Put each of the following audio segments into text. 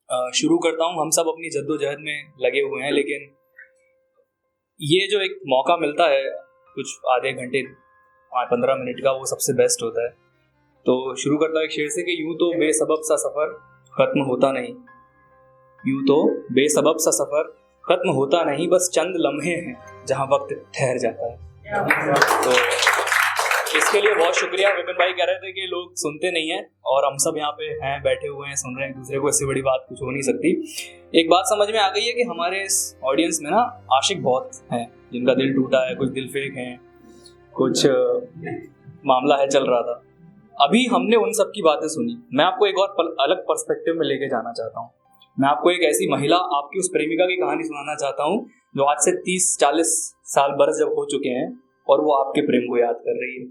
शुरू करता हूँ। हम सब अपनी जद्दोजहद में लगे हुए हैं, लेकिन ये जो एक मौका मिलता है कुछ आधे घंटे 15 मिनट का, वो सबसे बेस्ट होता है। तो शुरू करता हूँ एक शेर से कि यूं तो बेसबब सा सफ़र ख़त्म होता नहीं, यूं तो बेसबब सा सफ़र ख़त्म होता नहीं, बस चंद लम्हे हैं जहाँ वक्त ठहर जाता है। तो इसके लिए बहुत शुक्रिया। विपिन भाई कह रहे थे कि लोग सुनते नहीं हैं, और हम सब यहाँ पे हैं, बैठे हुए हैं, सुन रहे हैं एक दूसरे को, इससे बड़ी बात कुछ हो नहीं सकती। एक बात समझ में आ गई है कि हमारे इस ऑडियंस में ना आशिक बहुत हैं, जिनका दिल टूटा है, कुछ दिल फेक हैं, कुछ मामला है चल रहा था। अभी हमने उन सब की बातें सुनी। मैं आपको एक और अलग पर्सपेक्टिव में लेके जाना चाहता हूँ। मैं आपको एक ऐसी महिला, आपकी उस प्रेमिका की कहानी सुनाना चाहता हूँ जो आज से 30-40 साल बरस जब हो चुके हैं, और वो आपके प्रेम को याद कर रही है।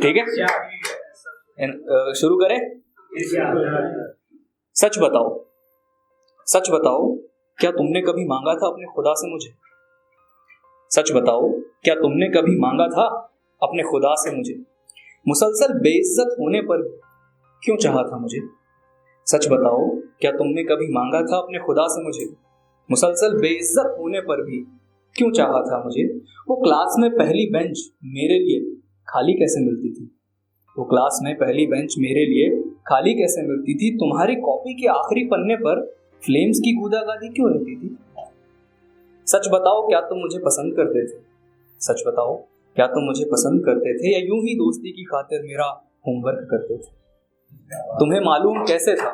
ठीक है, शुरू करें। सच बताओ, सच बताओ, क्या तुमने कभी मांगा था अपने खुदा से मुझे? सच बताओ, क्या तुमने कभी मांगा था अपने खुदा से मुझे? मुसलसल बेइज्जत होने पर क्यों चाहा था मुझे? सच बताओ, क्या तुमने कभी मांगा था अपने खुदा से मुझे? मुसलसल बेइज्जत होने पर भी क्यों चाहा था मुझे? वो क्लास में पहली बेंच मेरे लिए खाली कैसे मिलती थी? वो क्लास में पहली बेंच मेरे लिए खाली कैसे मिलती थी? तुम्हारी कॉपी के आखिरी पन्ने पर फ्लेम्स की गूदागादी क्यों रहती थी? सच बताओ, क्या तुम मुझे पसंद करते थे? सच बताओ, क्या तुम मुझे पसंद करते थे, या यूं ही दोस्ती की खातिर मेरा होमवर्क करते थे? तुम्हें मालूम कैसे था,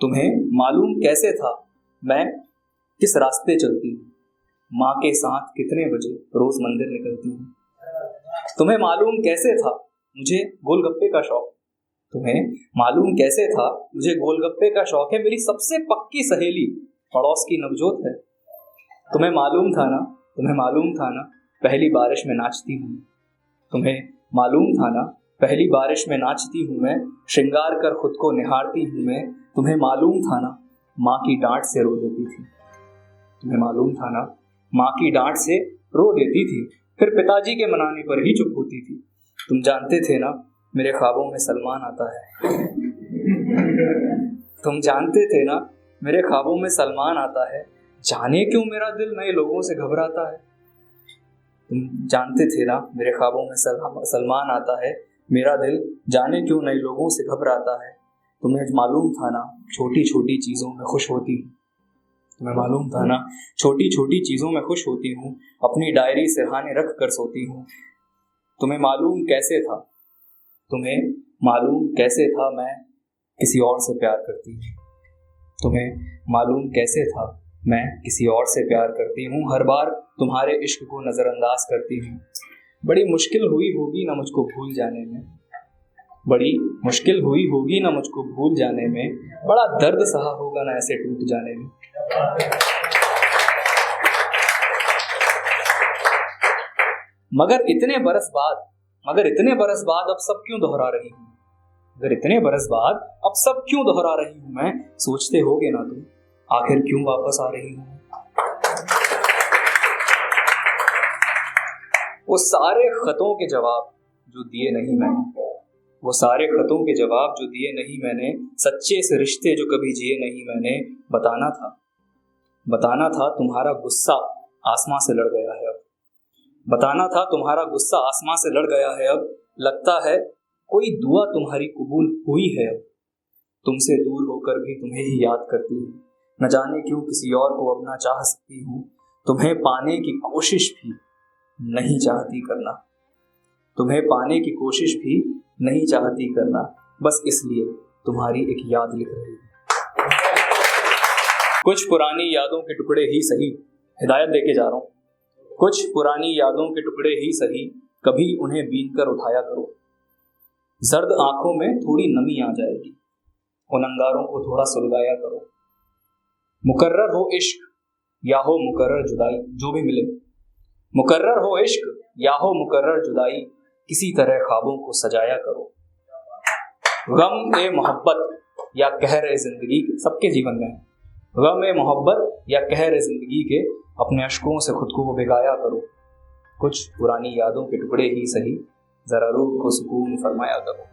तुम्हें मालूम कैसे था मैं किस रास्ते चलती हूँ? माँ के साथ कितने बजे रोज मंदिर निकलती हूँ? तुम्हें मालूम कैसे था मुझे गोलगप्पे का शौक? तुम्हें मालूम कैसे था मुझे गोलगप्पे का शौक है? मेरी सबसे पक्की सहेली पड़ोस की नवजोत है। तुम्हें मालूम था ना, तुम्हें मालूम था ना, पहली बारिश में नाचती हूँ। तुम्हें मालूम था ना, पहली बारिश में नाचती हूँ मैं, श्रृंगार कर खुद को निहारती हूँ मैं। तुम्हें मालूम था ना, माँ की डांट से रो देती थी। तुम्हें मालूम था ना, माँ की डांट से रो देती थी, फिर पिताजी के मनाने पर ही चुप होती थी। तुम जानते थे ना, मेरे ख्वाबों में सलमान आता है। तुम जानते थे ना, मेरे ख्वाबों में सलमान आता है, जाने क्यों मेरा दिल नए लोगों से घबराता है। तुम जानते थे ना, मेरे ख्वाबों में सलमान आता है, मेरा दिल जाने क्यों नए लोगों से घबराता है। तुम्हें मालूम था ना, छोटी छोटी चीज़ों में खुश होती हूँ। तुम्हें मालूम था ना, छोटी छोटी चीज़ों में खुश होती हूँ, अपनी डायरी सिरहाने रख कर सोती हूँ। तुम्हें मालूम कैसे था, तुम्हें मालूम कैसे था मैं किसी और से प्यार करती हूँ। तुम्हें मालूम कैसे था मैं किसी और से प्यार करती हूँ, हर बार तुम्हारे इश्क को नज़रअंदाज करती हूँ। बड़ी मुश्किल हुई होगी ना मुझको भूल जाने में, बड़ी मुश्किल हुई होगी ना मुझको भूल जाने में, बड़ा दर्द सहा होगा ना ऐसे टूट जाने में। मगर इतने बरस बाद अब सब क्यों दोहरा रही हूँ? मगर इतने बरस बाद अब सब क्यों दोहरा रही हूँ मैं? सोचते होगे ना तुम, आखिर क्यों वापस आ रही हूँ? वो सारे खतों के जवाब जो दिए नहीं मैंने, वो सारे खतों के जवाब जो दिए नहीं मैंने, सच्चे से रिश्ते जो कभी जिए नहीं मैंने, बताना था तुम्हारा गुस्सा आसमां से लड़ गया है अब। बताना था तुम्हारा गुस्सा आसमां से लड़ गया है अब। लगता है कोई दुआ तुम्हारी कबूल हुई है अब। तुमसे दूर होकर भी तुम्हें ही याद करती हूँ, न जाने क्यों किसी और को अब ना चाह सकती हूँ। तुम्हें पाने की कोशिश भी नहीं चाहती करना, तुम्हें पाने की कोशिश भी नहीं चाहती करना, बस इसलिए तुम्हारी एक याद लिख रही है। कुछ पुरानी यादों के टुकड़े ही सही, हिदायत देके जा रहा हूँ, कुछ पुरानी यादों के टुकड़े ही सही, कभी उन्हें बीन कर उठाया करो। जर्द आंखों में थोड़ी नमी आ जाएगी, उन अंगारों को थोड़ा सुलगाया करो। मुकर्रर हो इश्क या हो मुकर्रर जुदाई, जो भी मिले, मुकर्रर हो इश्क या हो मुकर्रर जुदाई, किसी तरह ख्वाबों को सजाया करो। गम ए मोहब्बत या कहर ए जिंदगी के, सबके जीवन में गम ए मोहब्बत या कहर ए जिंदगी के, अपने अश्कों से खुद को वो भिगाया करो। कुछ पुरानी यादों के टुकड़े ही सही, जरा रूह को सुकून फरमाया करो।